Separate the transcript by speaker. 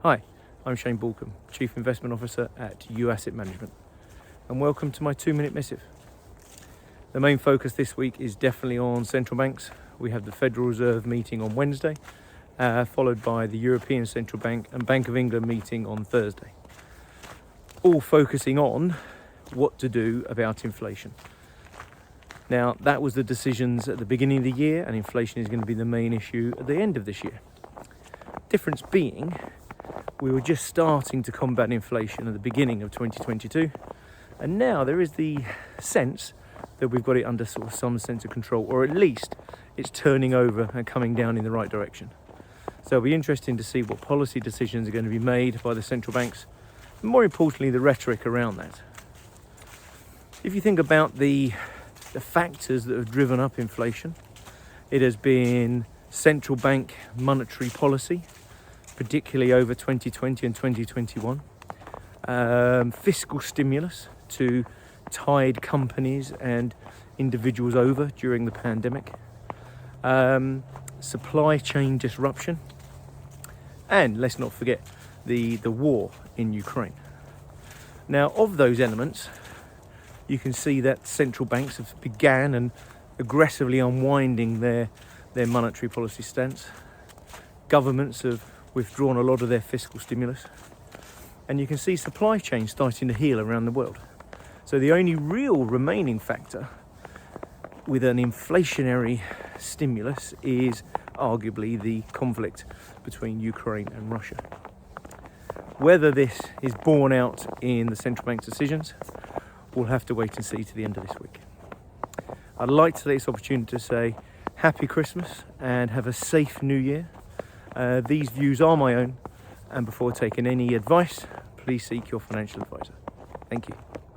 Speaker 1: Hi, I'm Shane Balkham, Chief Investment Officer at U Asset Management, and welcome to my 2-minute missive. The main focus this week is definitely on central banks. We have the Federal Reserve meeting on Wednesday, followed by the European Central Bank and Bank of England meeting on Thursday. All focusing on what to do about inflation. Now, that was the decisions at the beginning of the year, and inflation is going to be the main issue at the end of this year. Difference being, we were just starting to combat inflation at the beginning of 2022, and now there is the sense that we've got it under sort of some sense of control, or at least it's turning over and coming down in the right direction. So it'll be interesting to see what policy decisions are going to be made by the central banks, and more importantly, the rhetoric around that. If you think about the factors that have driven up inflation, it has been central bank monetary policy, particularly over 2020 and 2021, fiscal stimulus to tide companies and individuals over during the pandemic, supply chain disruption, and let's not forget the war in Ukraine. Now, of those elements, you can see that central banks have began and aggressively unwinding their monetary policy stance. Governments have withdrawn a lot of their fiscal stimulus, and you can see supply chains starting to heal around the world. So the only real remaining factor with an inflationary stimulus is arguably the conflict between Ukraine and Russia. Whether this is borne out in the central bank's decisions, we'll have to wait and see to the end of this week. I'd like to take this opportunity to say Happy Christmas and have a safe New Year. These views are my own, and before taking any advice, please seek your financial advisor. Thank you.